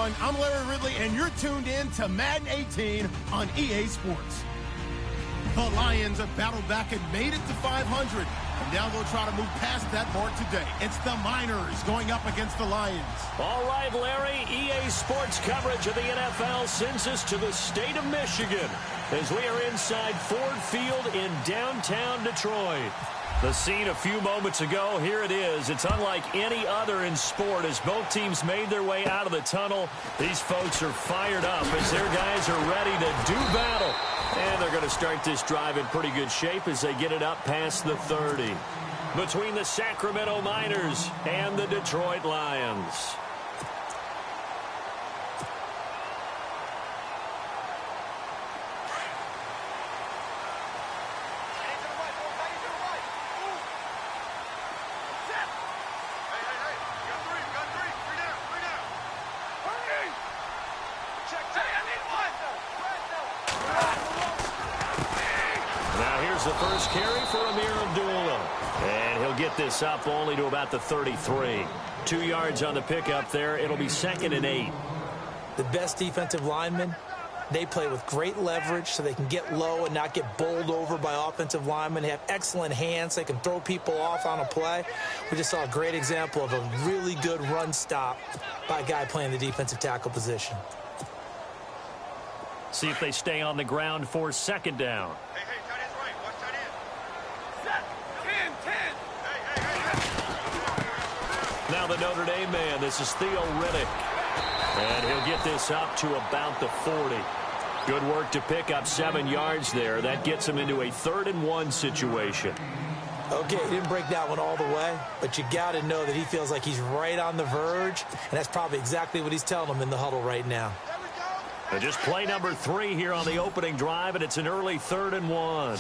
everyone. I'm Larry Ridley, and you're tuned in to Madden 18 on EA Sports. The Lions have battled back and made it to 500. And now they'll try to move past that mark today. It's the Miners going up against the Lions. All right, Larry, EA Sports coverage of the NFL sends us to the state of Michigan as we are inside Ford Field in downtown Detroit. The scene a few moments ago, here it is. It's unlike any other in sport as both teams made their way out of the tunnel. These folks are fired up as their guys are ready to do battle. And they're going to start this drive in pretty good shape as they get it up past the 30. Between the Sacramento Miners and the Detroit Lions. The first carry for Amir Abdullah. And he'll get this up only to about the 33. 2 yards on the pickup there. It'll be 2nd and 8. The best defensive linemen, they play with great leverage so they can get low and not get bowled over by offensive linemen. They have excellent hands. They can throw people off on a play. We just saw a great example of a really good run stop by a guy playing the defensive tackle position. See if they stay on the ground for 2nd down. Now the Notre Dame man, this is Theo Riddick. And he'll get this up to about the 40. Good work to pick up 7 yards there. That gets him into a 3rd and 1 situation. Okay, he didn't break that one all the way, but you got to know that he feels like he's right on the verge, and that's probably exactly what he's telling them in the huddle right now. And just play number 3 here on the opening drive, and it's an early 3rd and 1.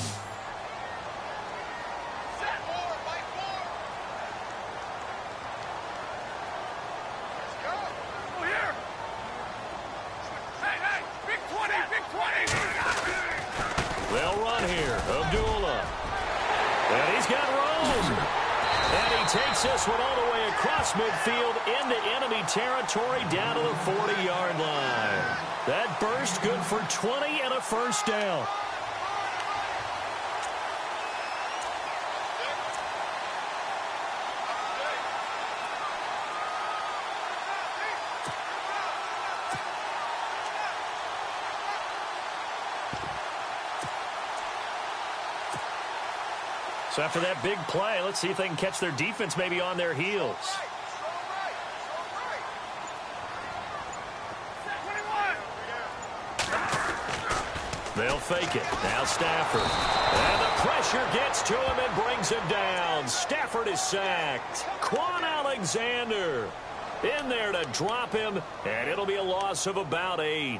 They'll run here. Abdullah. And he's got room. And he takes this one all the way across midfield into enemy territory down to the 40-yard line. That burst good for 20 and a first down. So after that big play, let's see if they can catch their defense maybe on their heels. They'll fake it. Now Stafford. And the pressure gets to him and brings him down. Stafford is sacked. Quan Alexander in there to drop him, and it'll be a loss of about 8.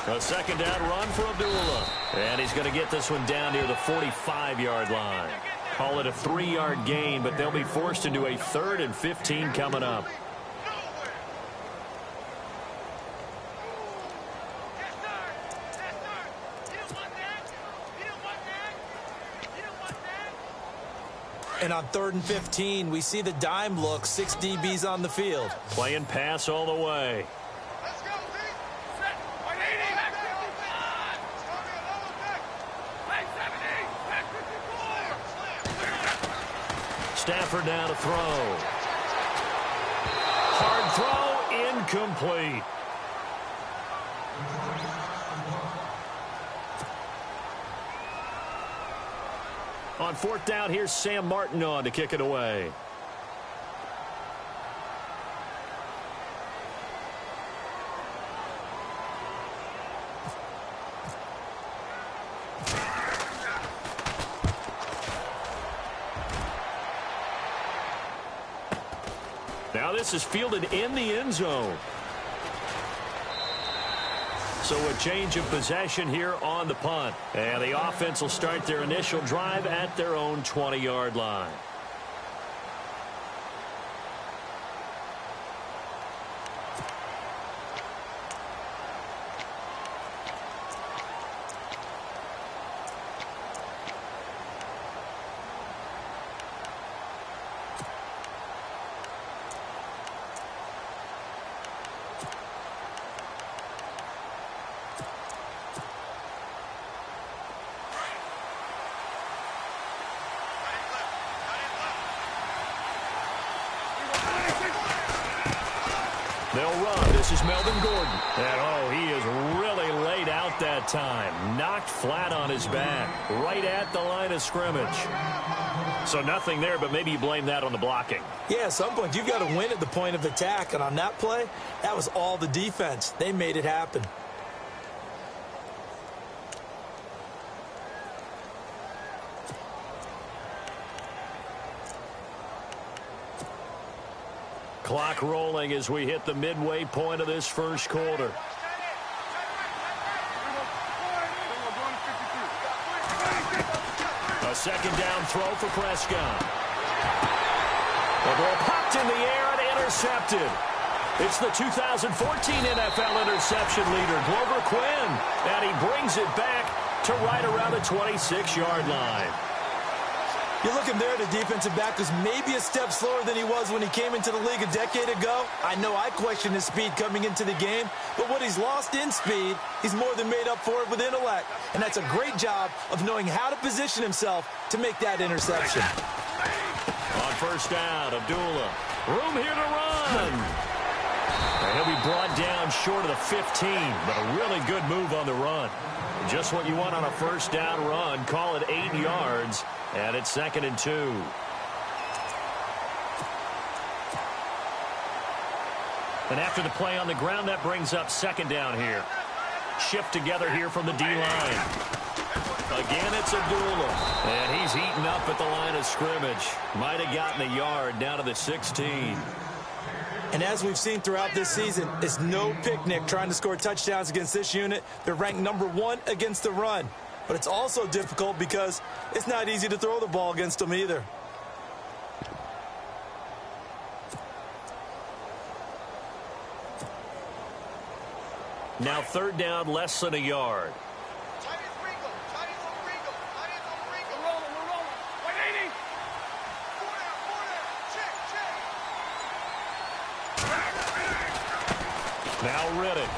A 2nd down run for Abdullah. And he's going to get this one down near the 45-yard line. Call it a 3-yard gain, but they'll be forced into a 3rd and 15 coming up. And on 3rd and 15, we see the dime look, 6 DBs on the field. Playing pass all the way. Stafford now to throw. Hard throw, incomplete. On 4th down, here's Sam Martin on to kick it away. Now this is fielded in the end zone. So a change of possession here on the punt. And the offense will start their initial drive at their own 20-yard line. They'll run. This is Melvin Gordon. And, oh, he is really laid out that time. Knocked flat on his back. Right at the line of scrimmage. So nothing there, but maybe you blame that on the blocking. Yeah, at some point, you've got to win at the point of attack. And on that play, that was all the defense. They made it happen. Clock rolling as we hit the midway point of this first quarter. A second down throw for Prescott. The ball popped in the air and intercepted. It's the 2014 NFL interception leader, Glover Quinn. And he brings it back to right around the 26-yard line. You're looking there, the defensive back was maybe a step slower than he was when he came into the league a decade ago. I know I questioned his speed coming into the game, but what he's lost in speed, he's more than made up for it with intellect. And that's a great job of knowing how to position himself to make that interception. On first down, Abdullah. Room here to run. And he'll be brought down short of the 15, but a really good move on the run. Just what you want on a first down run. Call it 8 yards. And it's 2nd and 2. And after the play on the ground, that brings up 2nd down here. Shift together here from the D-line. Again, it's Abdullah. And he's eaten up at the line of scrimmage. Might have gotten a yard down to the 16. And as we've seen throughout this season, it's no picnic trying to score touchdowns against this unit. They're ranked #1 against the run. But it's also difficult because it's not easy to throw the ball against them either. Now 3rd down, less than a yard. Now Riddick.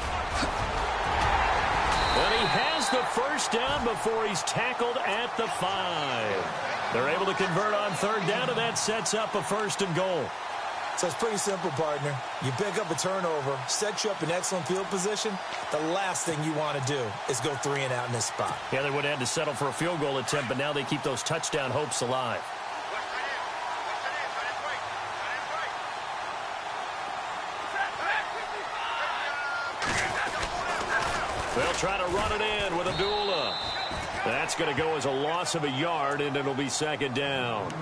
And he has the first down before he's tackled at the 5. They're able to convert on 3rd down, and that sets up a 1st and goal. So it's pretty simple, partner. You pick up a turnover, set you up in excellent field position. The last thing you want to do is go 3 and out in this spot. Yeah, they would have had to settle for a field goal attempt, but now they keep those touchdown hopes alive. They'll try to run it in with Abdullah. That's going to go as a loss of a yard, and it'll be 2nd down.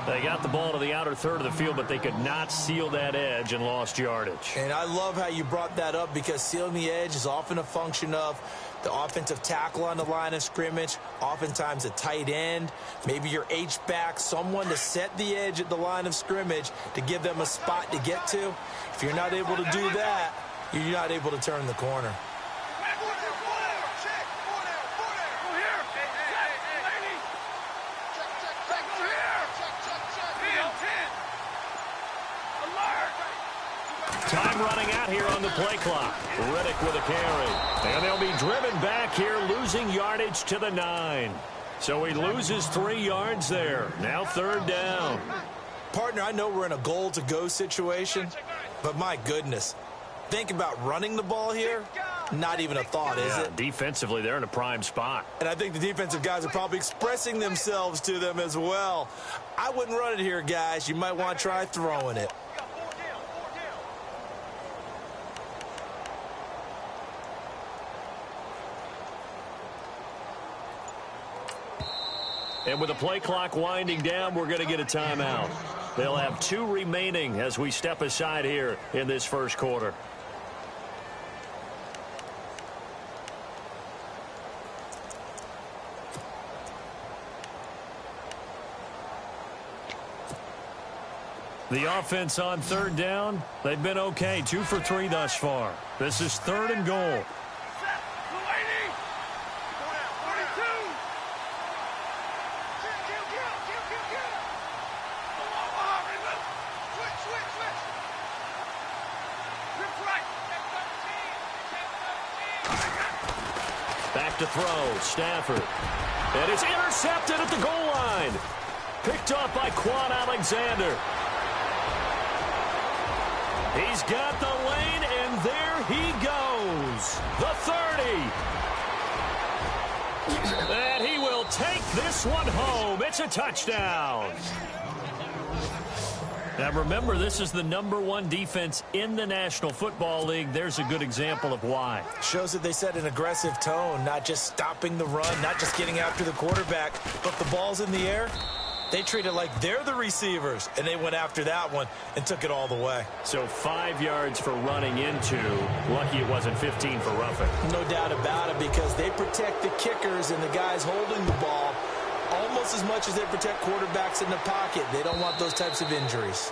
They got the ball to the outer third of the field, but they could not seal that edge and lost yardage. And I love how you brought that up because sealing the edge is often a function of the offensive tackle on the line of scrimmage, oftentimes a tight end, maybe your H-back, someone to set the edge at the line of scrimmage to give them a spot to get to. If you're not able to do that, you're not able to turn the corner. Time running out here on the play clock. Riddick with a carry. And they'll be driven back here, losing yardage to the 9. So he loses 3 yards there. Now 3rd down. Partner, I know we're in a goal-to-go situation, but my goodness, think about running the ball here. Not even a thought, is it? Defensively, they're in a prime spot. And I think the defensive guys are probably expressing themselves to them as well. I wouldn't run it here, guys. You might want to try throwing it. And with the play clock winding down, we're going to get a timeout. They'll have 2 remaining as we step aside here in this first quarter. The offense on third down, they've been okay. 2 for 3 thus far. This is 3rd and goal. Back to throw, Stafford. And it's intercepted at the goal line. Picked off by Quan Alexander. He's got the lane, and there he goes. The 30. And he will take this one home. It's a touchdown. Now, remember, this is the #1 defense in the National Football League. There's a good example of why. Shows that they set an aggressive tone, not just stopping the run, not just getting after the quarterback, but the ball's in the air. They treat it like they're the receivers, and they went after that one and took it all the way. So 5 yards for running into. Lucky it wasn't 15 for roughing. No doubt about it, because they protect the kickers and the guys holding the ball almost as much as they protect quarterbacks in the pocket. They don't want those types of injuries.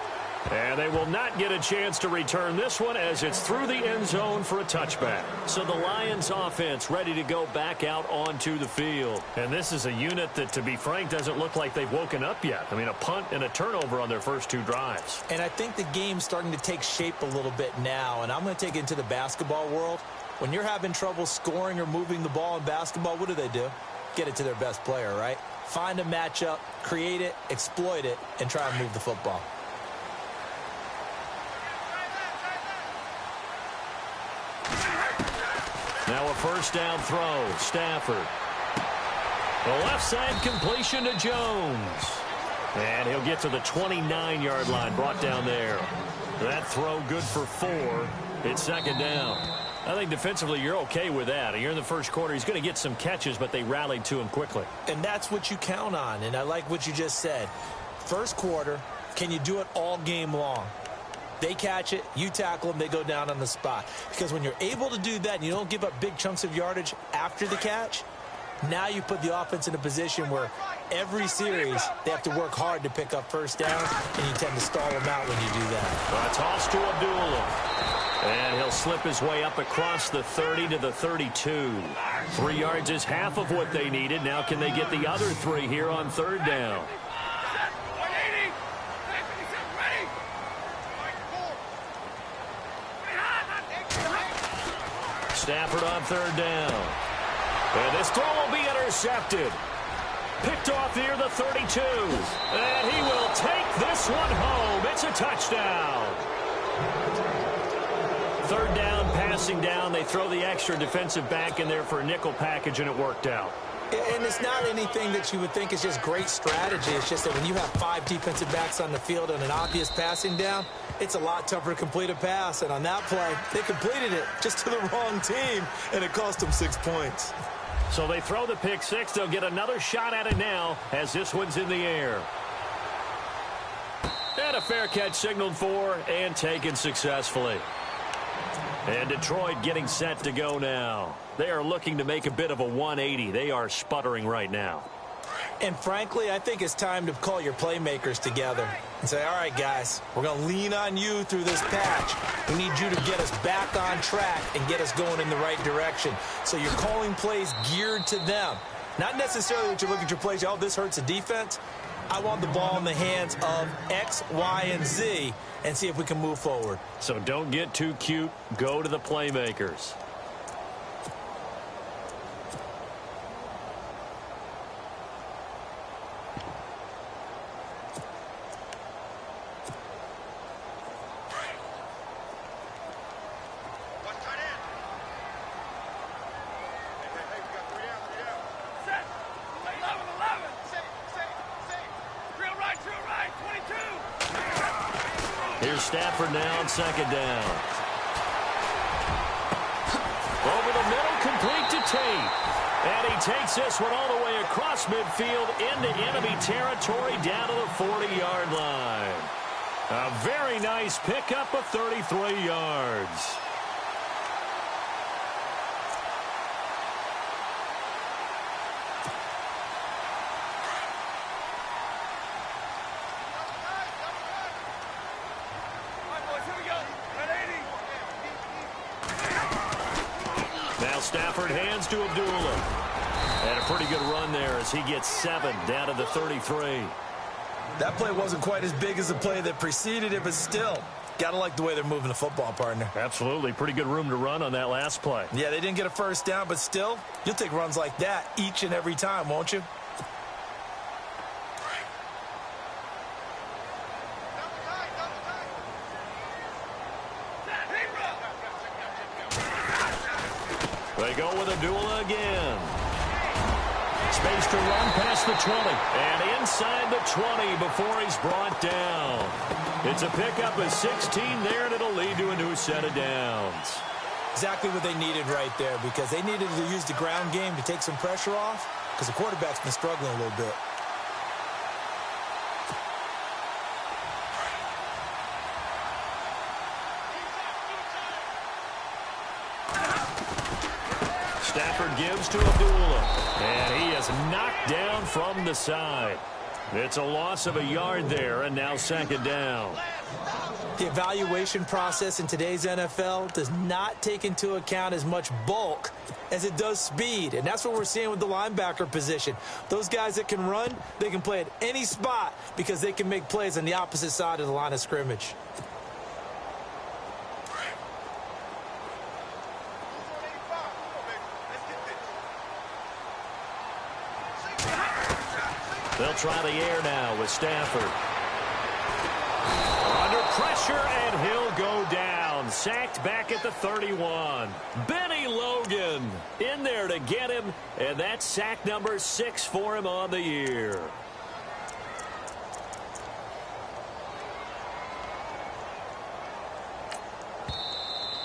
And they will not get a chance to return this one as it's through the end zone for a touchback. So the Lions offense ready to go back out onto the field. And this is a unit that, to be frank, doesn't look like they've woken up yet. I mean, a punt and a turnover on their first 2 drives. And I think the game's starting to take shape a little bit now. And I'm going to take it into the basketball world. When you're having trouble scoring or moving the ball in basketball, what do? Get it to their best player, right? Find a matchup, create it, exploit it, and try and move the football. Now a first down throw. Stafford. The left side completion to Jones. And he'll get to the 29-yard line, brought down there. That throw good for 4. It's 2nd down. I think defensively you're okay with that. You're in the first quarter. He's going to get some catches, but they rallied to him quickly. And that's what you count on. And I like what you just said. First quarter, can you do it all game long? They catch it, you tackle them, they go down on the spot. Because when you're able to do that and you don't give up big chunks of yardage after the catch, now you put the offense in a position where every series they have to work hard to pick up first downs, and you tend to stall them out when you do that. A toss to Abdullah. And he'll slip his way up across the 30 to the 32. 3 yards is half of what they needed. Now can they get the other 3 here on 3rd down? Stafford on 3rd down. And this throw will be intercepted. Picked off near the 32. And he will take this one home. It's a touchdown. 3rd down, passing down. They throw the extra defensive back in there for a nickel package, and it worked out. And it's not anything that you would think is just great strategy. It's just that when you have 5 defensive backs on the field and an obvious passing down, it's a lot tougher to complete a pass. And on that play, they completed it just to the wrong team, and it cost them 6 points. So they throw the pick 6. They'll get another shot at it now as this one's in the air. And a fair catch signaled for and taken successfully. And Detroit getting set to go now. They are looking to make a bit of a 180. They are sputtering right now. And frankly, I think it's time to call your playmakers together and say, all right, guys, we're going to lean on you through this patch. We need you to get us back on track and get us going in the right direction. So you're calling plays geared to them. Not necessarily that you look at your plays, oh, this hurts the defense. I want the ball in the hands of X, Y, and Z and see if we can move forward. So don't get too cute. Go to the playmakers. Here's Stafford now on 2nd down. Over the middle, complete to Tate. And he takes this one all the way across midfield into enemy territory down to the 40-yard line. A very nice pickup of 33 yards. Stafford hands to Abdullah. And a pretty good run there as he gets 7 down to the 33. That play wasn't quite as big as the play that preceded it, but still, got to like the way they're moving the football, partner. Absolutely. Pretty good room to run on that last play. Yeah, they didn't get a first down, but still, you'll take runs like that each and every time, won't you? They go with Abdullah again. Space to run past the 20. And inside the 20 before he's brought down. It's a pickup of 16 there, and it'll lead to a new set of downs. Exactly what they needed right there, because they needed to use the ground game to take some pressure off, because the quarterback's been struggling a little bit. Stafford gives to Abdullah, and he is knocked down from the side. It's a loss of a yard there, and now second down. The evaluation process in today's NFL does not take into account as much bulk as it does speed, and that's what we're seeing with the linebacker position. Those guys that can run, they can play at any spot because they can make plays on the opposite side of the line of scrimmage. They'll try the air now with Stafford. Under pressure, and he'll go down. Sacked back at the 31. Benny Logan in there to get him, and that's sack number 6 for him on the year.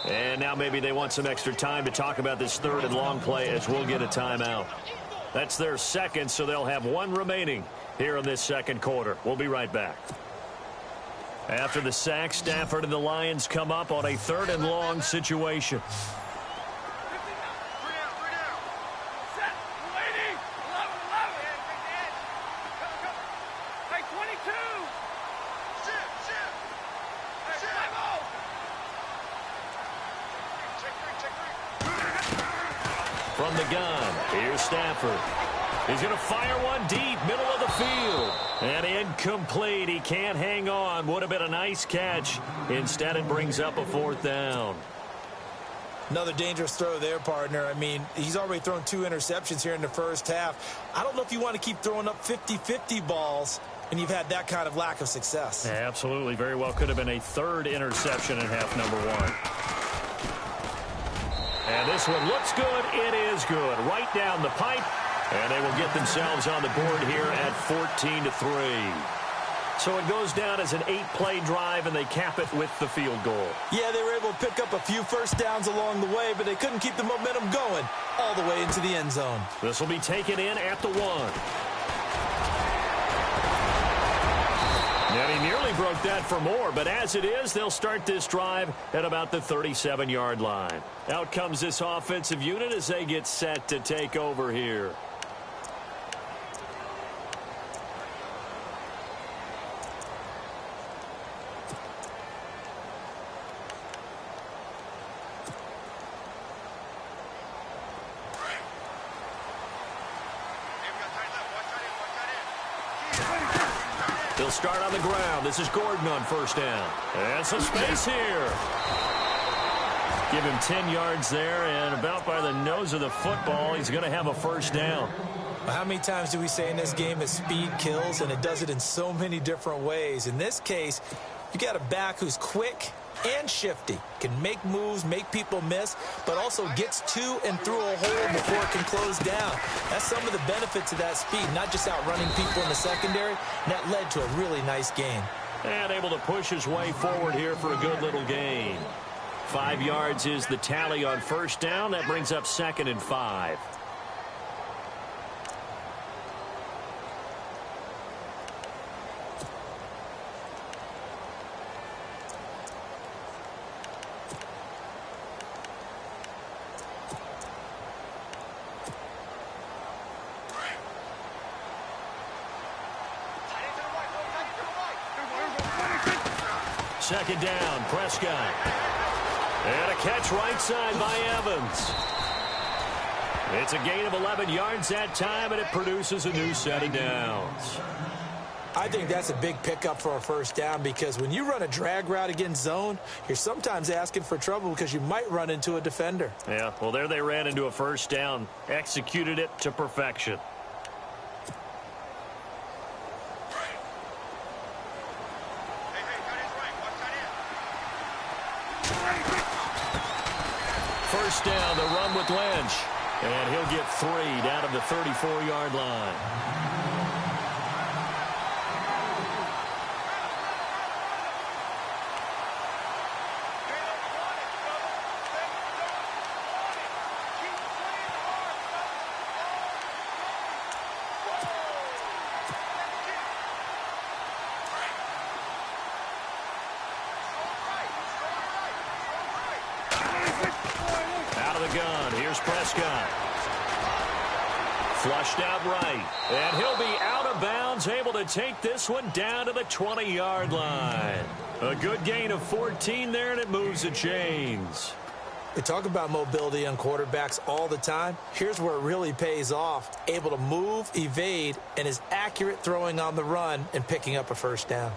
And now maybe they want some extra time to talk about this third and long play as we'll get a timeout. That's their second, so they'll have one remaining here in this second quarter. We'll be right back. After the sack, Stafford and the Lions come up on a third and long situation. From the gun, here's Stafford. He's going to fire one deep, middle of the field. And incomplete. He can't hang on. Would have been a nice catch. Instead, it brings up a fourth down. Another dangerous throw there, partner. I mean, he's already thrown 2 interceptions here in the first half. I don't know if you want to keep throwing up 50-50 balls when you've had that kind of lack of success. Yeah, absolutely. Very well could have been a third interception in half number 1. And this one looks good. It is good. Right down the pipe. And they will get themselves on the board here at 14-3. So it goes down as an 8-play drive, and they cap it with the field goal. Yeah, they were able to pick up a few first downs along the way, but they couldn't keep the momentum going all the way into the end zone. This will be taken in at the 1. And he nearly broke that for more, but as it is, they'll start this drive at about the 37-yard line. Out comes this offensive unit as they get set to take over here. They'll start on the ground. This is Gordon on first down. And some space here. Give him 10 yards there, and about by the nose of the football, he's going to have a first down. How many times do we say in this game that speed kills, and it does it in so many different ways? In this case, you got a back who's quick and shifty, can make moves, make people miss, but also gets to and through a hole before it can close down. That's some of the benefits of that speed, not just outrunning people in the secondary. And that led to a really nice gain. And able to push his way forward here for a good little gain. 5 yards is the tally on first down. That brings up 2nd and 5. Second down, Prescott. And a catch right side by Evans. It's a gain of 11 yards that time, and it produces a new set of downs. I think that's a big pickup for a first down because when you run a drag route against zone, you're sometimes asking for trouble because you might run into a defender. Yeah, well, there they ran into a first down, executed it to perfection. First down, the run with Lynch. And he'll get 3 down to the 34-yard line. Gun. Here's Prescott. Flushed out right. And he'll be out of bounds, able to take this one down to the 20-yard line. A good gain of 14 there, and it moves the chains. We talk about mobility on quarterbacks all the time. Here's where it really pays off. Able to move, evade, and is accurate throwing on the run and picking up a first down.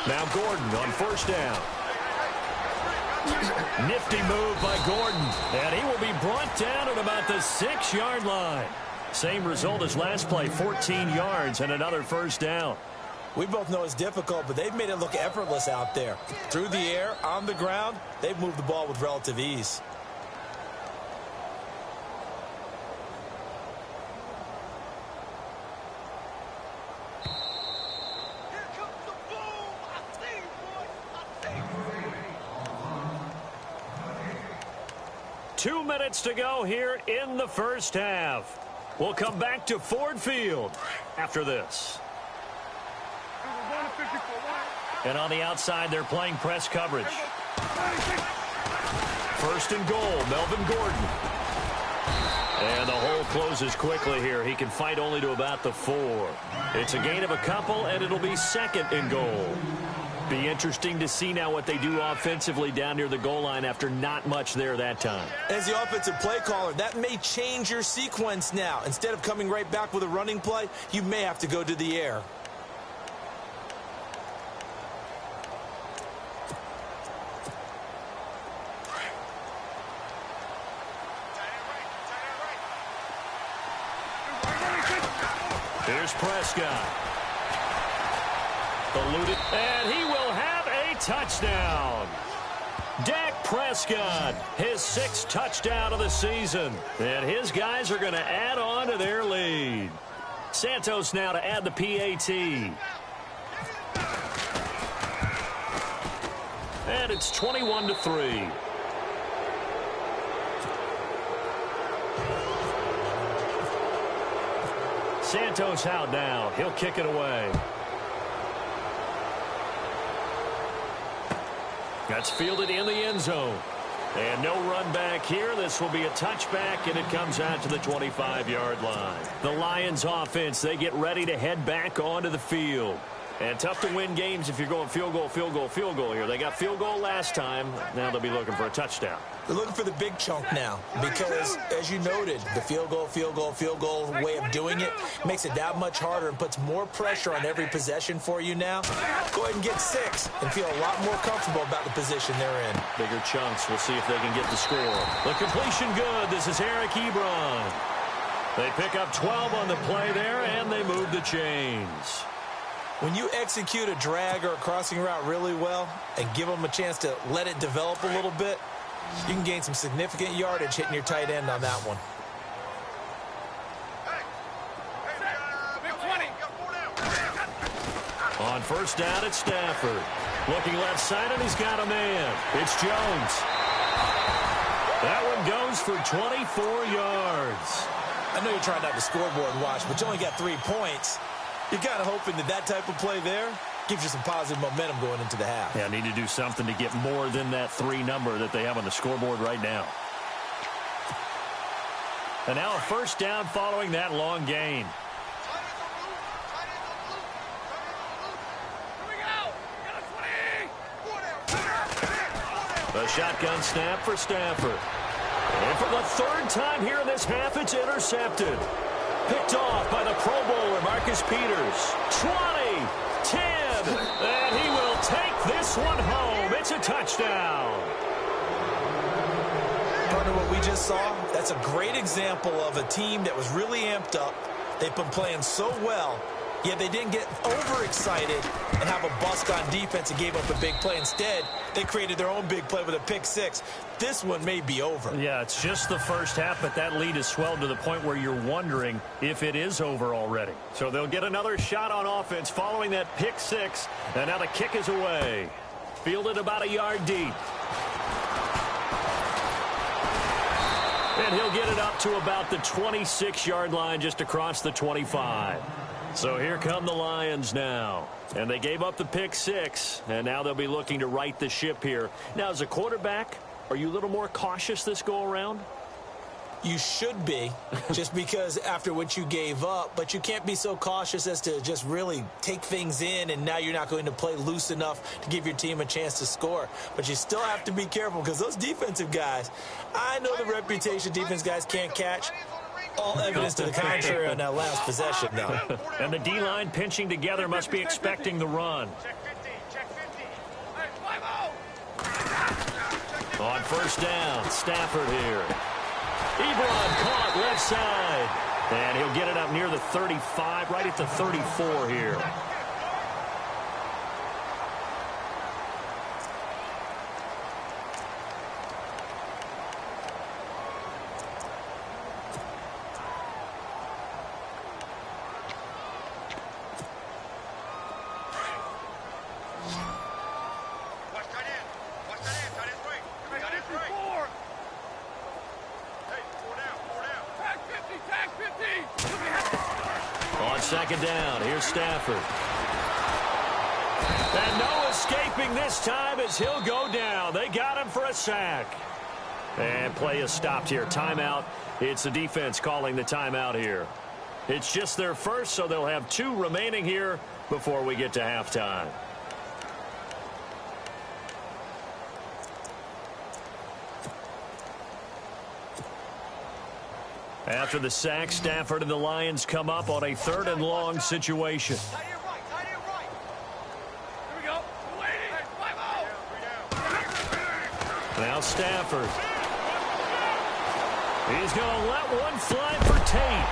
Now Gordon on first down. Nifty move by Gordon. And he will be brought down at about the 6-yard line. Same result as last play, 14 yards and another first down. We both know it's difficult, but they've made it look effortless out there. Through the air, on the ground, they've moved the ball with relative ease. Two minutes to go here in the first half. We'll come back to Ford Field after this. And on the outside, they're playing press coverage. First and goal, Melvin Gordon. And the hole closes quickly here. He can fight only to about the 4. It's a gain of a couple, and it'll be second and goal. Be interesting to see now what they do offensively down near the goal line after not much there that time. As the offensive play caller, that may change your sequence now. Instead of coming right back with a running play, you may have to go to the air. Here's Prescott. Eluded, and he will have a touchdown. Dak Prescott, his 6th touchdown of the season. And his guys are going to add on to their lead. Santos now to add the PAT. And it's 21-3. Santos out now. He'll kick it away. That's fielded in the end zone. And no run back here. This will be a touchback, and it comes out to the 25-yard line. The Lions offense, they get ready to head back onto the field. And tough to win games if you're going field goal, field goal, field goal here. They got field goal last time. Now they'll be looking for a touchdown. They're looking for the big chunk now because, as you noted, the field goal way of doing it makes it that much harder and puts more pressure on every possession for you now. Go ahead and get 6 and feel a lot more comfortable about the position they're in. Bigger chunks. We'll see if they can get the score. The completion good. This is Eric Ebron. They pick up 12 on the play there, and they move the chains. When you execute a drag or a crossing route really well and give them a chance to let it develop a little bit, you can gain some significant yardage hitting your tight end on that one. On first down, it's Stafford. Looking left side, and he's got a man. It's Jones. That one goes for 24 yards. I know you're trying not to scoreboard watch, but you only got 3 points. You're kind of hoping that type of play there gives you some positive momentum going into the half. Yeah, need to do something to get more than that 3 number that they have on the scoreboard right now. And now a first down following that long gain. A shotgun snap for Stafford. And for the third time here in this half, it's intercepted. Picked off by the Pro Bowler, Marcus Peters. 20, 10, and he will take this one home. It's a touchdown. Partner, what we just saw, that's a great example of a team that was really amped up. They've been playing so well, yet they didn't get overexcited and have a bust on defense and gave up a big play. Instead, they created their own big play with a pick six. This one may be over. Yeah, it's just the first half, but that lead has swelled to the point where you're wondering if it is over already. So they'll get another shot on offense following that pick six, and now the kick is away. Fielded about a yard deep. And he'll get it up to about the 26-yard line, just across the 25. So here come the Lions now. And they gave up the pick six, and now they'll be looking to right the ship here. Now, as a quarterback, are you a little more cautious this go-around? You should be, just because after what you gave up, but you can't be so cautious as to just really take things in, and now you're not going to play loose enough to give your team a chance to score. But you still have to be careful, because those defensive guys, I know the reputation defense guys can't catch. All evidence to the contrary on that last possession, though. And the D-line pinching together must be expecting the run. On first down, Stafford here. Ebron caught left side. And he'll get it up near the 35, right at the 34 here. Second down, here's Stafford. And no escaping this time as he'll go down. They got him for a sack. And play is stopped here. Timeout. It's the defense calling the timeout here. It's just their first, so they'll have 2 remaining here before we get to halftime. After the sack, Stafford and the Lions come up on a 3rd and long situation. Now Stafford. He's going to let one fly for Tate.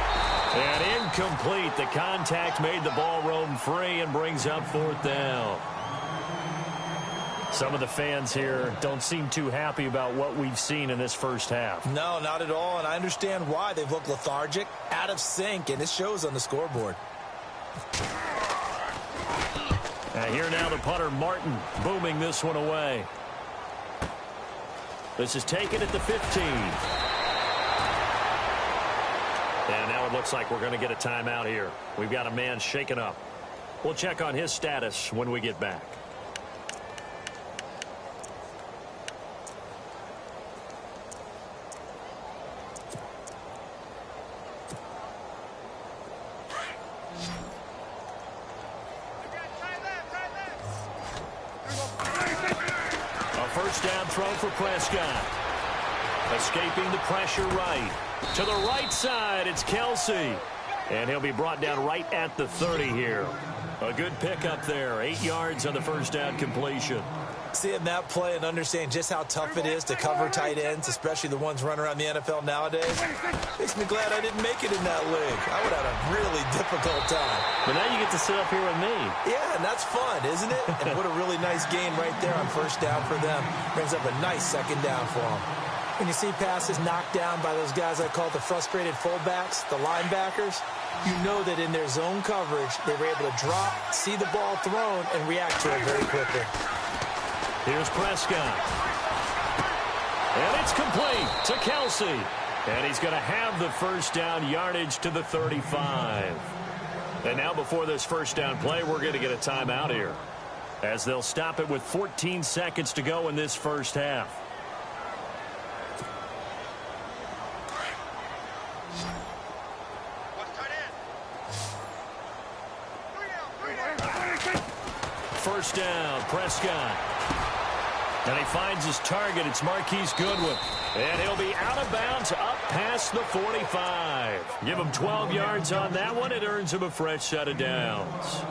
And incomplete. The contact made the ball roam free and brings up 4th down. Some of the fans here don't seem too happy about what we've seen in this first half. No, not at all, and I understand why. They've looked lethargic, out of sync, and it shows on the scoreboard. Here now the punter, Martin, booming this one away. This is taken at the 15. And now it looks like we're going to get a timeout here. We've got a man shaken up. We'll check on his status when we get back. First down throw for Prescott. Escaping the pressure right. To the right side, it's Kelsey. And he'll be brought down right at the 30 here. A good pickup there. 8 yards on the first down completion. Seeing that play and understanding just how tough it is to cover tight ends, especially the ones running around the NFL nowadays, makes me glad I didn't make it in that league. I would have had a really difficult time. But now you get to sit up here with me. Yeah, and that's fun, isn't it? And what a really nice game right there on first down for them. Brings up a nice second down for them. When you see passes knocked down by those guys I call the frustrated fullbacks, the linebackers, you know that in their zone coverage, they were able to drop, see the ball thrown, and react to it very quickly. Here's Prescott. And it's complete to Kelsey. And he's going to have the first down yardage to the 35. And now before this first down play, we're going to get a timeout here, as they'll stop it with 14 seconds to go in this first half. First down, Prescott. And he finds his target. It's Marquise Goodwin. And he'll be out of bounds up past the 45. Give him 12 yards on that one. It earns him a fresh set of downs.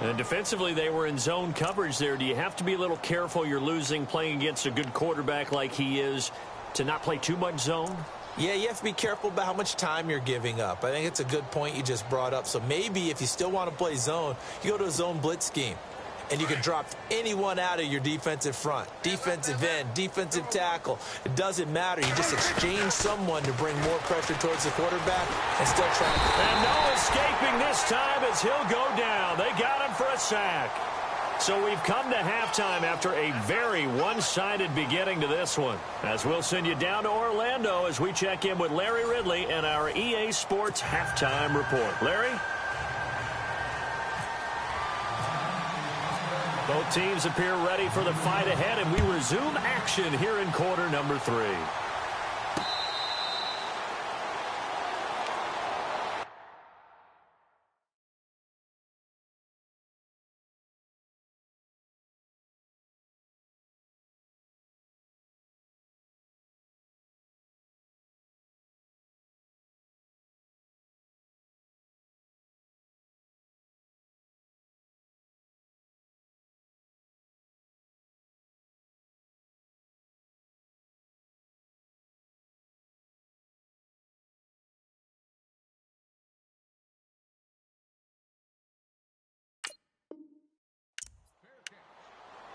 And defensively, they were in zone coverage there. Do you have to be a little careful? You're losing playing against a good quarterback like he is to not play too much zone? Yeah, you have to be careful about how much time you're giving up. I think it's a good point you just brought up. So maybe if you still want to play zone, you go to a zone blitz scheme. And you can drop anyone out of your defensive front. Defensive end, defensive tackle. It doesn't matter. You just exchange someone to bring more pressure towards the quarterback and still try. And no escaping this time as he'll go down. They got him for a sack. So we've come to halftime after a very one-sided beginning to this one. As we'll send you down to Orlando as we check in with Larry Ridley and our EA Sports Halftime Report. Larry? Both teams appear ready for the fight ahead, and we resume action here in quarter number 3.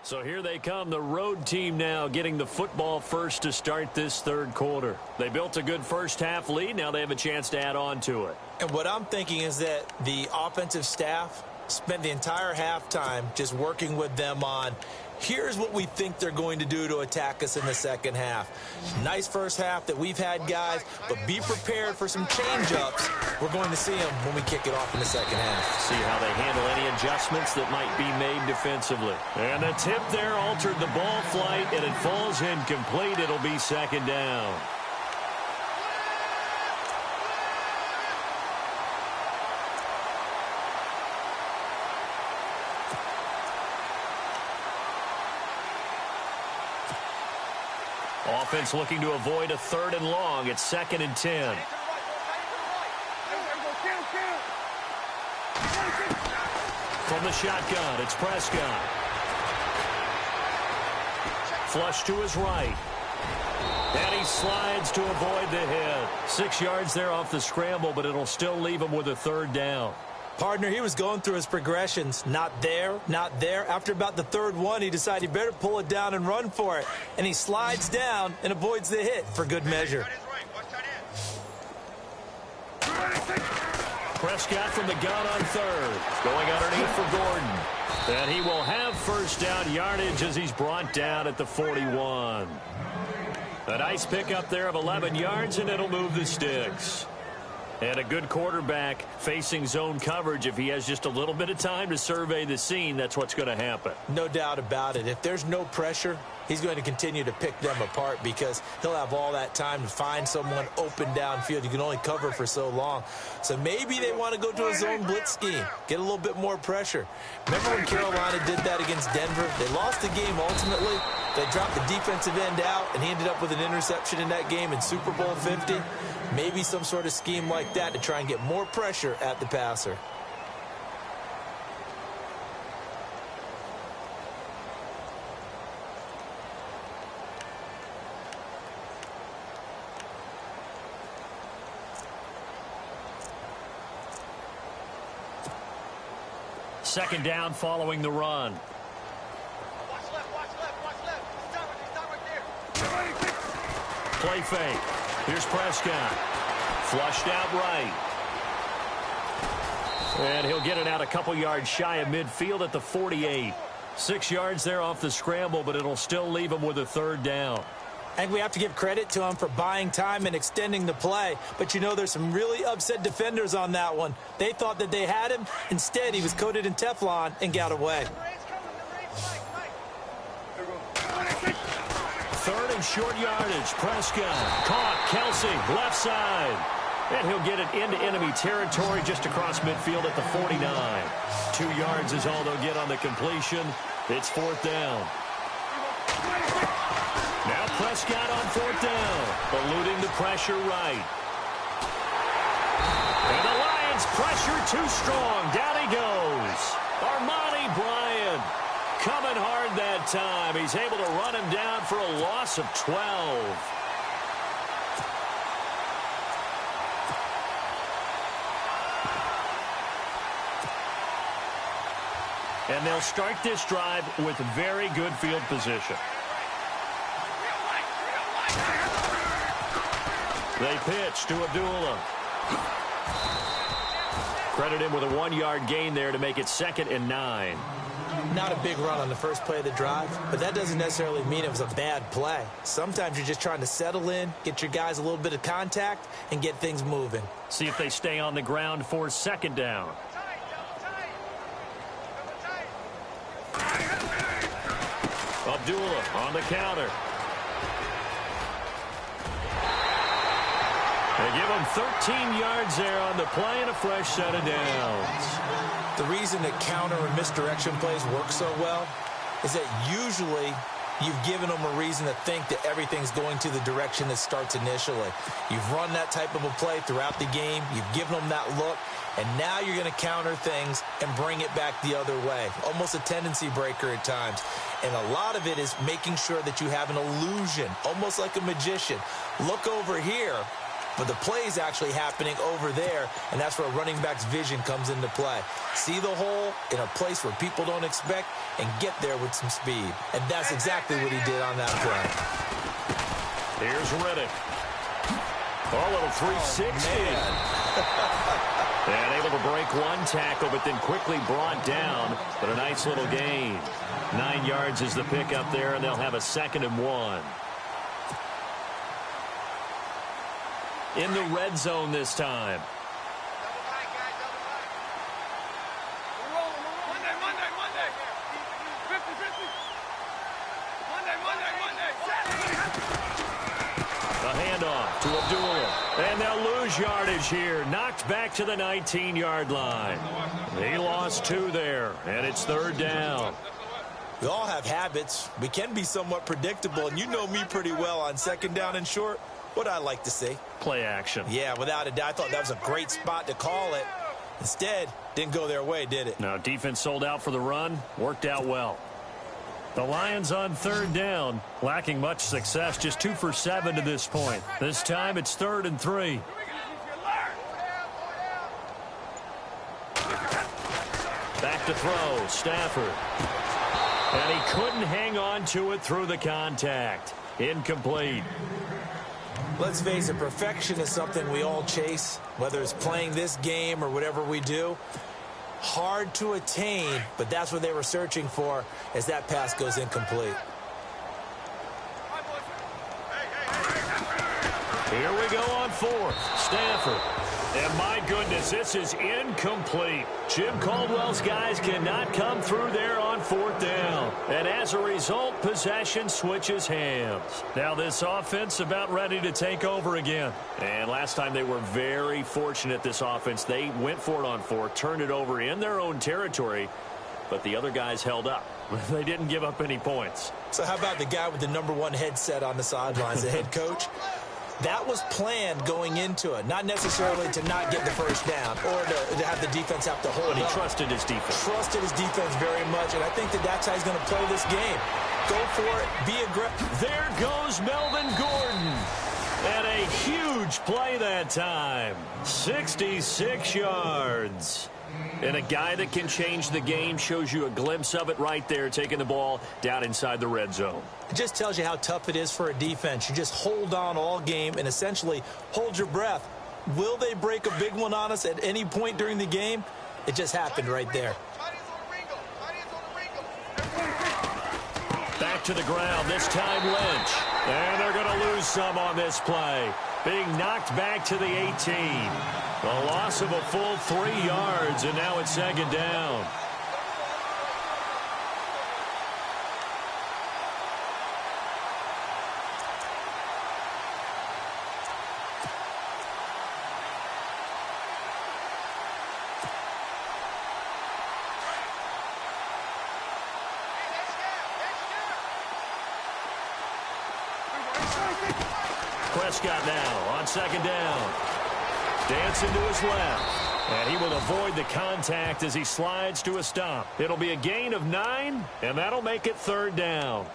So here they come, the road team now getting the football first to start this third quarter. They built a good first half lead. Now they have a chance to add on to it. And what I'm thinking is that the offensive staff spent the entire halftime just working with them on here's what we think they're going to do to attack us in the second half. Nice first half that we've had, guys, but be prepared for some change-ups. We're going to see them when we kick it off in the second half. See how they handle any adjustments that might be made defensively. And the tip there altered the ball flight, and it falls incomplete. It'll be second down. Offense looking to avoid a 3rd and long. It's 2nd and 10. From the shotgun, it's Prescott. Flush to his right. And he slides to avoid the hit. 6 yards there off the scramble, but it'll still leave him with a 3rd down. Partner, he was going through his progressions. Not there, not there. After about the 3rd one, he decided he better pull it down and run for it. And he slides down and avoids the hit for good measure. Prescott from the gun on 3rd. Going underneath for Gordon. And he will have first down yardage as he's brought down at the 41. A nice pickup there of 11 yards, and it'll move the sticks. And a good quarterback facing zone coverage. If he has just a little bit of time to survey the scene, that's what's going to happen. No doubt about it. If there's no pressure, he's going to continue to pick them apart because he'll have all that time to find someone open downfield. You can only cover for so long. So maybe they want to go to a zone blitz scheme, get a little bit more pressure. Remember when Carolina did that against Denver? They lost the game ultimately. They dropped the defensive end out, and he ended up with an interception in that game in Super Bowl 50. Maybe some sort of scheme like that to try and get more pressure at the passer. Second down following the run. Watch left, watch left, watch left. Stop right there. Play fake. Here's Prescott. Flushed out right. And he'll get it out a couple yards shy of midfield at the 48. 6 yards there off the scramble, but it'll still leave him with a 3rd down. I think we have to give credit to him for buying time and extending the play. But, you know, there's some really upset defenders on that one. They thought that they had him. Instead, he was coated in Teflon and got away. 3rd and short yardage. Prescott caught. Kelsey, left side. And he'll get it into enemy territory just across midfield at the 49. 2 yards is all they'll get on the completion. It's 4th down. Prescott on fourth down, eluding the pressure right. And the Lions pressure too strong. Down he goes. Armani Bryant coming hard that time. He's able to run him down for a loss of 12. And they'll start this drive with very good field position. They pitch to Abdullah. Credit him with a 1-yard gain there to make it 2nd and 9. Not a big run on the first play of the drive, but that doesn't necessarily mean it was a bad play. Sometimes you're just trying to settle in, get your guys a little bit of contact, and get things moving. See if they stay on the ground for 2nd down. Abdullah on the counter. They give him 13 yards there on the play and a fresh set of downs. The reason that counter and misdirection plays work so well is that usually you've given them a reason to think that everything's going to the direction that starts initially. You've run that type of a play throughout the game. You've given them that look. And now you're going to counter things and bring it back the other way. Almost a tendency breaker at times. And a lot of it is making sure that you have an illusion, almost like a magician. Look over here, but the play is actually happening over there, and that's where a running back's vision comes into play. See the hole in a place where people don't expect and get there with some speed. And that's exactly what he did on that play. Here's Riddick. A little 360. And able to break one tackle, but then quickly brought down. But a nice little gain. 9 yards is the pickup there, and they'll have a 2nd and 1. In the red zone this time. A handoff to Abdullah. And they'll lose yardage here. Knocked back to the 19-yard line. He lost 2 there, and it's 3rd down. We all have habits. We can be somewhat predictable, and you know me pretty well on 2nd down and short. What I like to see. Play action. Yeah, without a doubt. I thought that was a great spot to call it. Instead, didn't go their way, did it? No, defense sold out for the run. Worked out well. The Lions on 3rd down, lacking much success, just 2 for 7 to this point. This time it's 3rd and 3. Back to throw, Stafford. And he couldn't hang on to it through the contact. Incomplete. Let's face it, perfection is something we all chase, whether it's playing this game or whatever we do. Hard to attain, but that's what they were searching for as that pass goes incomplete. Here we go on 4th. Stafford. And my goodness, this is incomplete. Jim Caldwell's guys cannot come through there on 4th down. And as a result, possession switches hands. Now this offense about ready to take over again. And last time they were very fortunate, this offense. They went for it on 4th, turned it over in their own territory, but the other guys held up. They didn't give up any points. So how about the guy with the #1 headset on the sidelines, the head coach? That was planned going into it, not necessarily to not get the first down or to have the defense have to hold it. He trusted his defense. Trusted his defense very much, and I think that that's how he's going to play this game. Go for it, be aggressive. There goes Melvin Gordon. And a huge play that time. 66 yards. And a guy that can change the game, shows you a glimpse of it right there, taking the ball down inside the red zone. It just tells you how tough it is for a defense. You just hold on all game and essentially hold your breath. Will they break a big one on us at any point during the game? It just happened right there. Back to the ground, this time Lynch. And they're going to lose some on this play. Being knocked back to the 18. A loss of a full 3 yards, and now it's 2nd down. Prescott now on second down. Dancing to his left. And he will avoid the contact as he slides to a stop. It'll be a gain of 9, and that'll make it third down.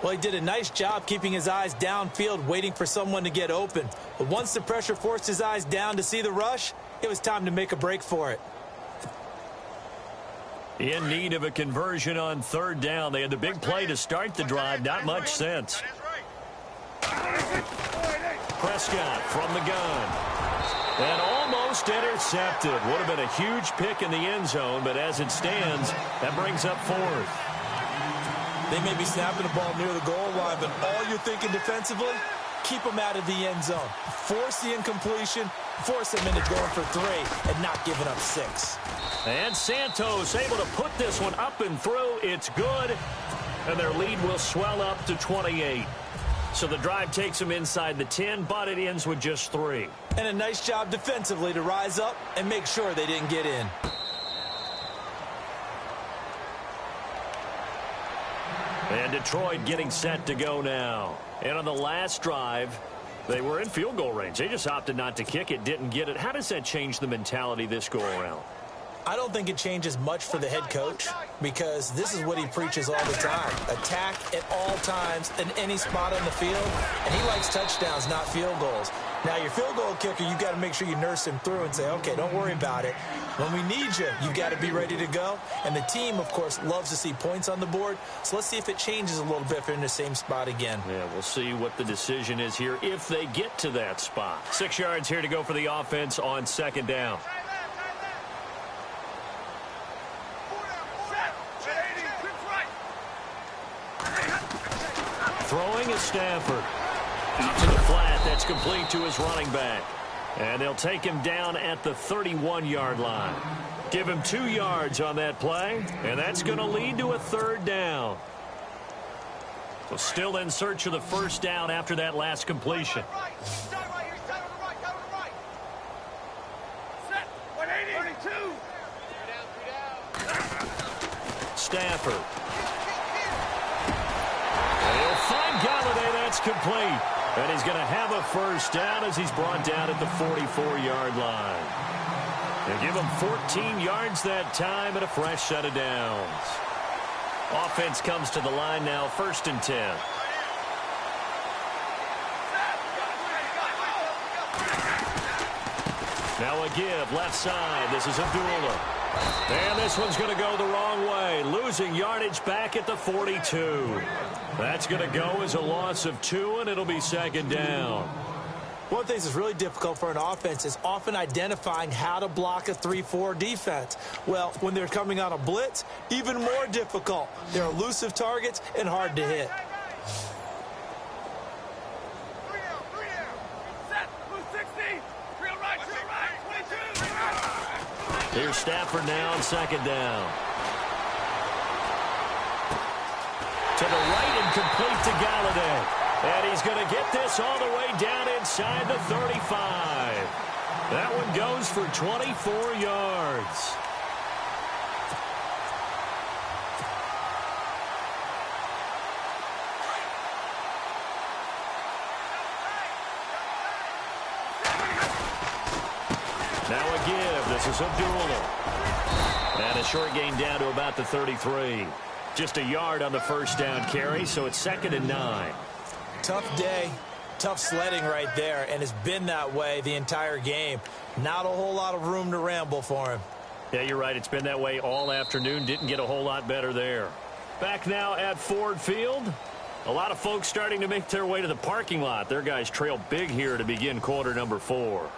Well, he did a nice job keeping his eyes downfield, waiting for someone to get open. But once the pressure forced his eyes down to see the rush, it was time to make a break for it. In need of a conversion on third down. They had the big play to start the drive. Not much sense. Prescott from the gun. And almost intercepted. Would have been a huge pick in the end zone, but as it stands, that brings up fourth. They may be snapping the ball near the goal line, but all you're thinking defensively, keep them out of the end zone. Force the incompletion, force them into going for 3, and not giving up 6. And Santos able to put this one up and through. It's good, and their lead will swell up to 28. So the drive takes them inside the 10, but it ends with just 3. And a nice job defensively to rise up and make sure they didn't get in. And Detroit getting set to go now. And on the last drive, they were in field goal range. They just opted not to kick it, didn't get it. How does that change the mentality this go-around? I don't think it changes much for the head coach because this is what he preaches all the time. Attack at all times in any spot on the field, and he likes touchdowns, not field goals. Now, your field goal kicker, you've got to make sure you nurse him through and say, okay, don't worry about it. When we need you, you've got to be ready to go. And the team, of course, loves to see points on the board. So let's see if it changes a little bit if they're in the same spot again. Yeah, we'll see what the decision is here if they get to that spot. 6 yards here to go for the offense on second down. Throwing is Stafford. Out to the flat. That's complete to his running back. And they'll take him down at the 31-yard line. Give him 2 yards on that play, and that's going to lead to a third down. So still in search of the first down after that last completion. Stafford. And he'll find Galladay. That's complete. And he's going to have a first down as he's brought down at the 44-yard line. They give him 14 yards that time and a fresh set of downs. Offense comes to the line now, 1st and 10. Now a give, left side. This is Abdullah. And this one's going to go the wrong way. Losing yardage back at the 42. That's going to go as a loss of 2, and it'll be second down. One of the things that's really difficult for an offense is often identifying how to block a 3-4 defense. Well, when they're coming on a blitz, even more difficult. They're elusive targets and hard to hit. Here's Stafford now on second down. To the right and complete to Galladay. And he's going to get this all the way down inside the 35. That one goes for 24 yards. Now a give. This is Abdullah. And a short gain down to about the 33. Just a yard on the first down carry, so it's 2nd and 9. Tough day, tough sledding right there, and it's been that way the entire game. Not a whole lot of room to ramble for him. Yeah, you're right. It's been that way all afternoon. Didn't get a whole lot better there. Back now at Ford Field. A lot of folks starting to make their way to the parking lot. Their guys trail big here to begin quarter number 4.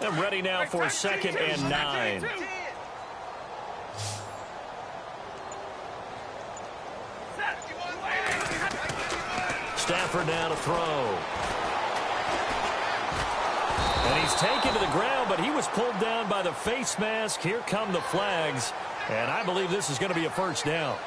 I'm ready now for 2nd and 9. Stafford now to throw. And he's taken to the ground, but he was pulled down by the face mask. Here come the flags. And I believe this is going to be a first down.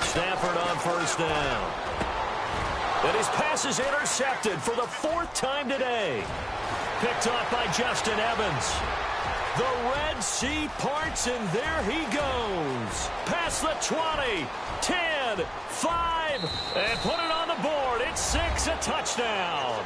Stafford on first down. And his pass is intercepted for the 4th time today. Picked off by Justin Evans. The Red Sea parts, and there he goes. Past the 20, 10, 5, and put it on the board. It's 6, a touchdown.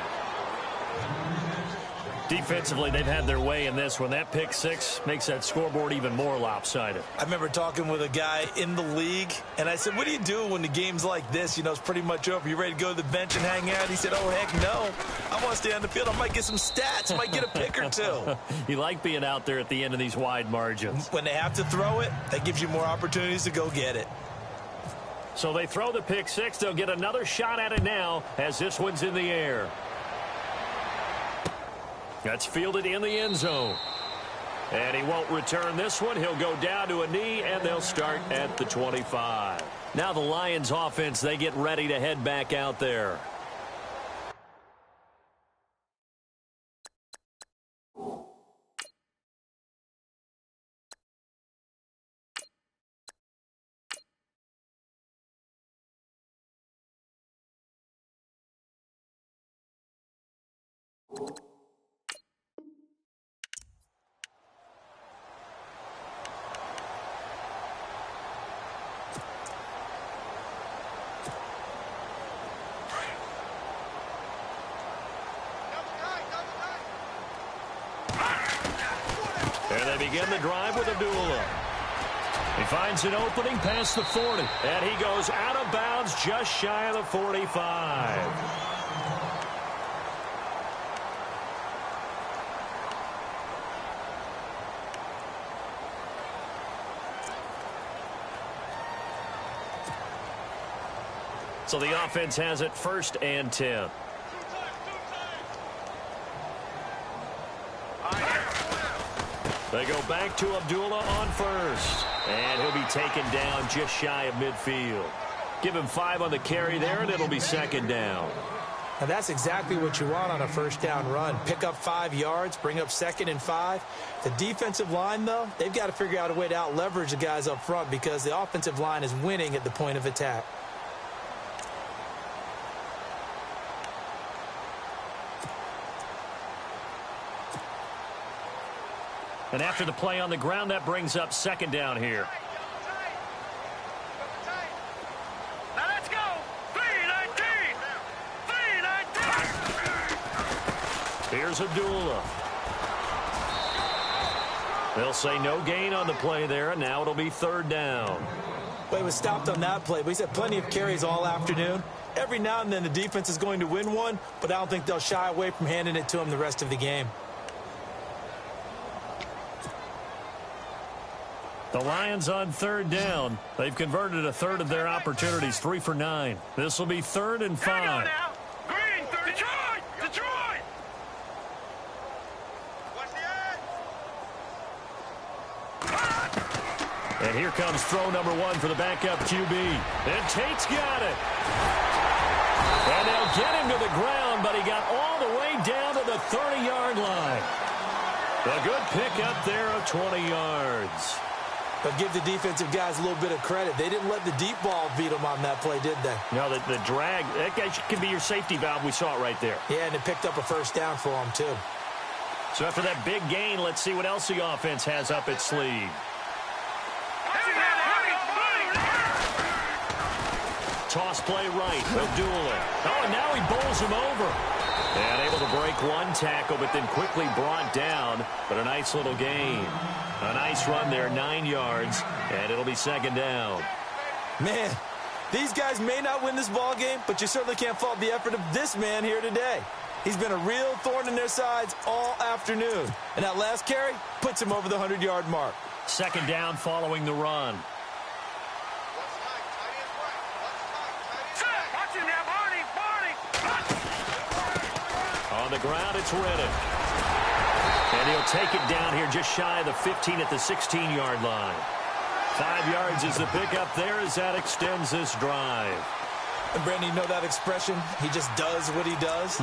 Defensively, they've had their way in this one. That pick 6 makes that scoreboard even more lopsided. I remember talking with a guy in the league, and I said, what do you do when the game's like this? You know, it's pretty much over. You ready to go to the bench and hang out? He said, oh, heck no. I want to stay on the field. I might get some stats. I might get a pick or two. You like being out there at the end of these wide margins. When they have to throw it, that gives you more opportunities to go get it. So they throw the pick 6. They'll get another shot at it now as this one's in the air. That's fielded in the end zone. And he won't return this one. He'll go down to a knee, and they'll start at the 25. Now the Lions offense, they get ready to head back out there. And they begin the drive with Abdullah. He finds an opening past the 40. And he goes out of bounds just shy of the 45. So the offense has it 1st and 10. They go back to Abdullah on first. And he'll be taken down just shy of midfield. Give him 5 on the carry there, and it'll be 2nd down. And that's exactly what you want on a first down run. Pick up 5 yards, bring up 2nd and 5. The defensive line, though, they've got to figure out a way to out-leverage the guys up front because the offensive line is winning at the point of attack. And after the play on the ground, that brings up 2nd down here. Now let's go. 3-19. 3-19. Here's Abdullah. They'll say no gain on the play there, and now it'll be 3rd down. Well, he was stopped on that play, but he's had plenty of carries all afternoon. Every now and then the defense is going to win one, but I don't think they'll shy away from handing it to him the rest of the game. The Lions on 3rd down. They've converted a 1/3 of their opportunities, 3 for 9. This will be 3rd and 5. Green, Detroit! Detroit! Watch the edge! And here comes throw number 1 for the backup QB. And Tate's got it. And they'll get him to the ground, but he got all the way down to the 30-yard line. A good pick up there of 20 yards. But give the defensive guys a little bit of credit. They didn't let the deep ball beat them on that play, did they? No, the drag, that guy can be your safety valve. We saw it right there. Yeah, and it picked up a first down for them, too. So after that big gain, let's see what else the offense has up its sleeve. Toss play right, Abdullah. Oh, and now he bowls him over. And able to break one tackle, but then quickly brought down. But a nice little gain. A nice run there, 9 yards, and it'll be 2nd down. Man, these guys may not win this ball game, but you certainly can't fault the effort of this man here today. He's been a real thorn in their sides all afternoon. And that last carry puts him over the 100-yard mark. 2nd down following the run. Watch him now, Barney! Barney! the ground. It's Reddick. And he'll take it down here just shy of the 15 at the 16-yard line. 5 yards is the pickup there as that extends this drive. And Brandon, you know that expression? He just does what he does.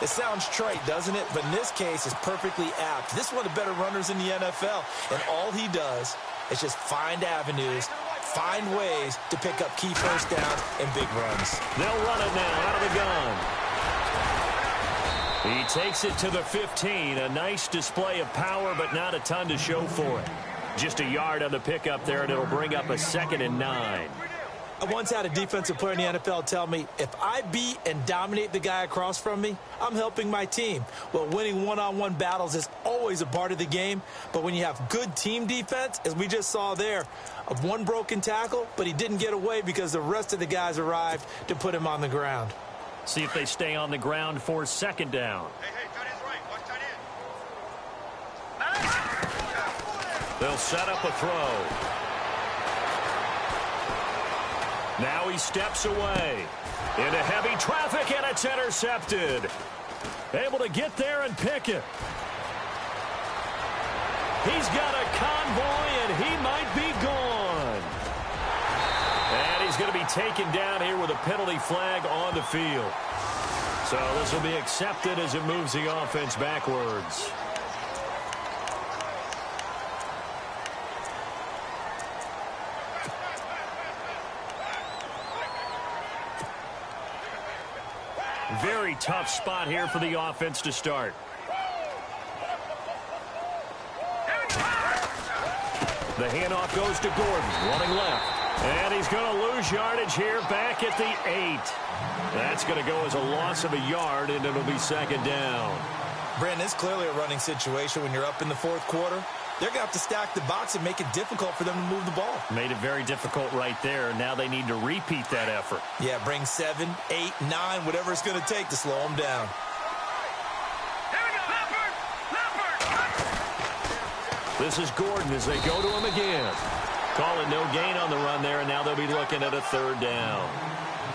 It sounds trite, doesn't it? But in this case, it's perfectly apt. This is one of the better runners in the NFL. And all he does is just find avenues, find ways to pick up key first downs and big runs. They'll run it now out of the gun. He takes it to the 15. A nice display of power, but not a ton to show for it. Just a yard on the pickup there, and it'll bring up a 2nd and 9. I once had a defensive player in the NFL tell me, if I beat and dominate the guy across from me, I'm helping my team. Well, winning one-on-one battles is always a part of the game, but when you have good team defense, as we just saw there, of one broken tackle, but he didn't get away because the rest of the guys arrived to put him on the ground. See if they stay on the ground for 2nd down. Hey, tight end's right. Watch tight end. They'll set up a throw. Now he steps away into heavy traffic, and it's intercepted. Able to get there and pick it. He's got a convoy, and he might be gone. And he's going to be taken down here with a penalty flag on the field. So this will be accepted as it moves the offense backwards. Very tough spot here for the offense to start. The handoff goes to Gordon, running left. And he's going to lose yardage here back at the 8. That's going to go as a loss of a yard, and it'll be 2nd down. Brandon, it's clearly a running situation when you're up in the 4th quarter. They're going to have to stack the box and make it difficult for them to move the ball. Made it very difficult right there. Now they need to repeat that effort. Yeah, bring 7, 8, 9, whatever it's going to take to slow them down. This is Gordon as they go to him again. Call it no gain on the run there, and now they'll be looking at a 3rd down.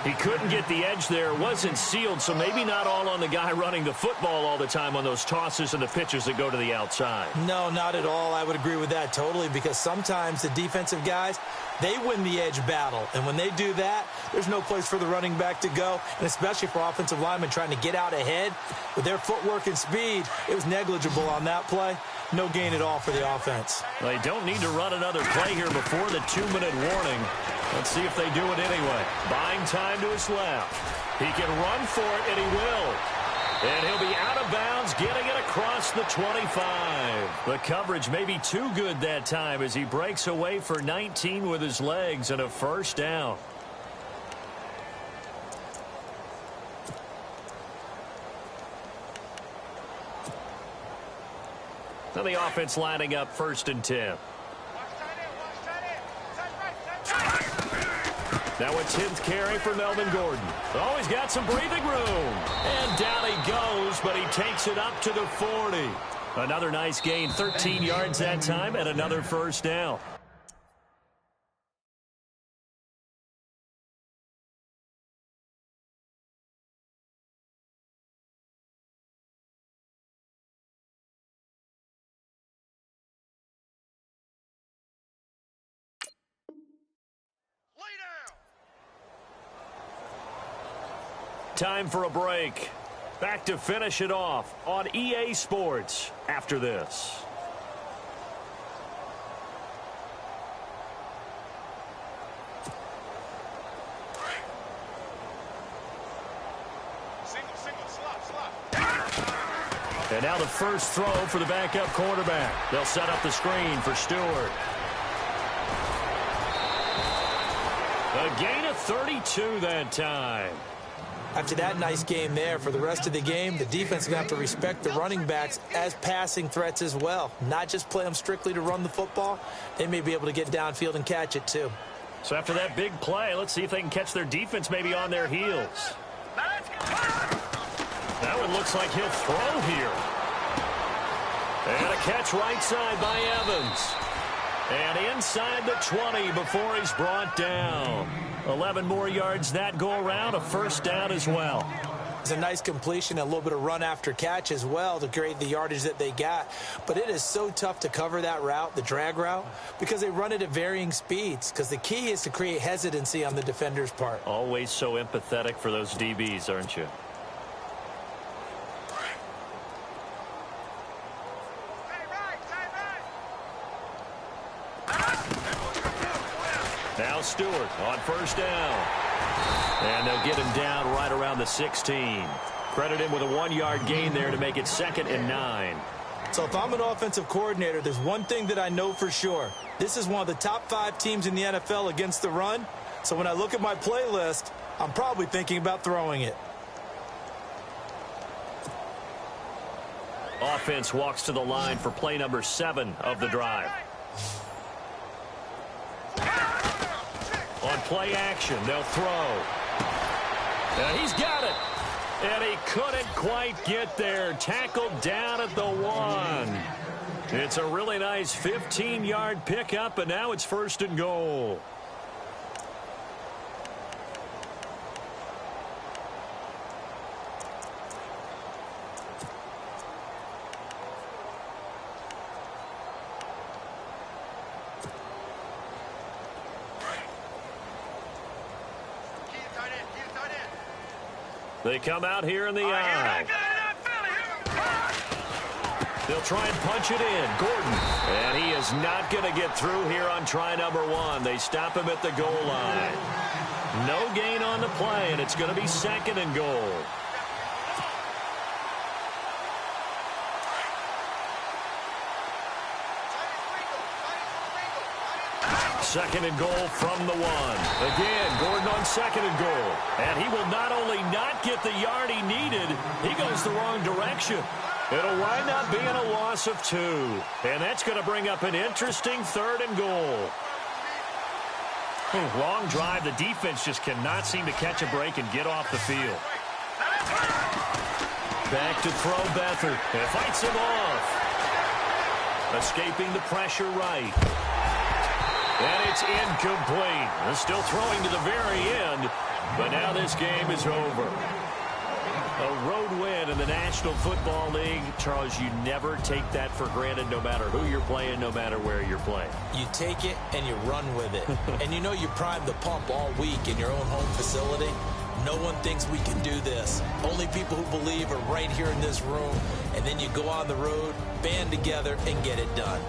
He couldn't get the edge there. Wasn't sealed, so maybe not all on the guy running the football all the time on those tosses and the pitches that go to the outside. No, not at all. I would agree with that totally, because sometimes the defensive guys, they win the edge battle. And when they do that, there's no place for the running back to go, and especially for offensive linemen trying to get out ahead. With their footwork and speed, it was negligible on that play. No gain at all for the offense. They don't need to run another play here before the 2-minute warning. Let's see if they do it anyway. Buying time to his left. He can run for it, and he will. And he'll be out of bounds, getting it across the 25. The coverage may be too good that time as he breaks away for 19 with his legs and a 1st down. So the offense lining up 1st and 10. Now a 10th carry for Melvin Gordon. Oh, he's got some breathing room. And down he goes, but he takes it up to the 40. Another nice gain, 13 yards that time, and another 1st down. Time for a break. Back to finish it off on EA Sports after this. And now the first throw for the backup quarterback. They'll set up the screen for Stewart. A gain of 32 that time. After that nice game there, for the rest of the game, the defense is going to have to respect the running backs as passing threats as well. Not just play them strictly to run the football. They may be able to get downfield and catch it too. So after that big play, let's see if they can catch their defense maybe on their heels. That one looks like he'll throw here. And a catch right side by Evans. And inside the 20 before he's brought down. 11 more yards that go around, a 1st down as well. It's a nice completion, a little bit of run after catch as well to create the yardage that they got. But it is so tough to cover that route, the drag route, because they run it at varying speeds. Because the key is to create hesitancy on the defender's part. Always so empathetic for those DBs, aren't you? Now Stewart on first down. And they'll get him down right around the 16. Credit him with a 1-yard gain there to make it 2nd and 9. So if I'm an offensive coordinator, there's one thing that I know for sure. This is one of the top 5 teams in the NFL against the run. So when I look at my playlist, I'm probably thinking about throwing it. Offense walks to the line for play number 7 of the drive. On play action, they'll throw. And he's got it. And he couldn't quite get there. Tackled down at the 1. It's a really nice 15-yard pickup, and now it's 1st and goal. They come out here in the eye. They'll try and punch it in. Gordon. And he is not going to get through here on try number 1. They stop him at the goal line. No gain on the play, and it's going to be 2nd and goal. Second and goal from the 1. Again, Gordon on 2nd and goal. And he will not only not get the yard he needed, he goes the wrong direction. It'll wind up being a loss of 2. And that's going to bring up an interesting 3rd and goal. Long drive. The defense just cannot seem to catch a break and get off the field. Back to throw Beathard. And fights him off. Escaping the pressure right. And it's incomplete. They're still throwing to the very end, but now this game is over. A road win in the National Football League. Charles, you never take that for granted no matter who you're playing, no matter where you're playing. You take it and you run with it. And you know you prime the pump all week in your own home facility. No one thinks we can do this. Only people who believe are right here in this room. And then you go on the road, band together, and get it done.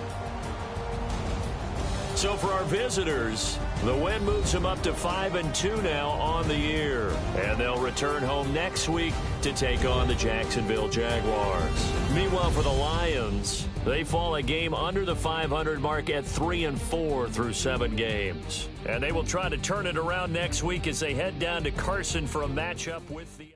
So for our visitors, the win moves them up to 5-2 now on the year. And they'll return home next week to take on the Jacksonville Jaguars. Meanwhile, for the Lions, they fall a game under the 500 mark at 3-4 through 7 games. And they will try to turn it around next week as they head down to Carson for a matchup with the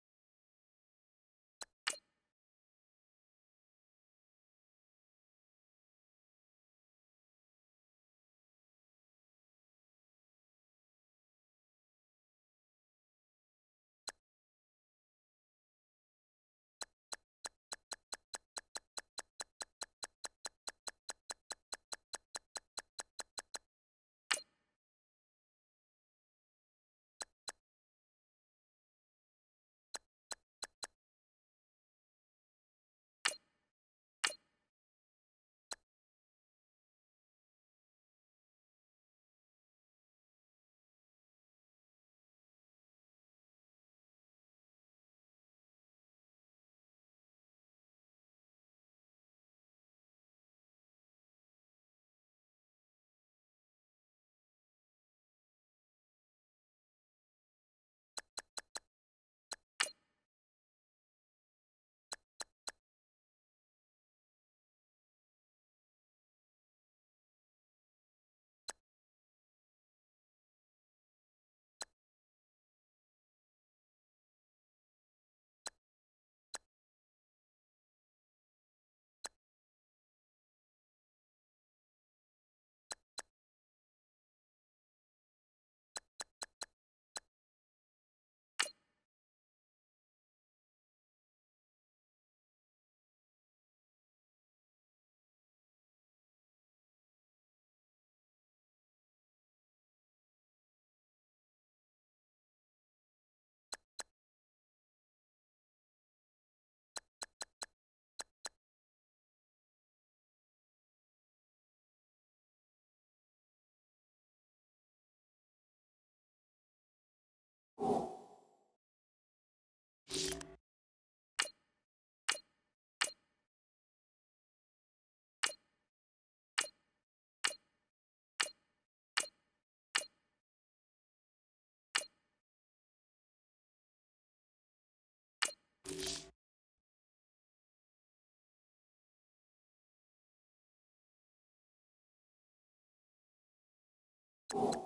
You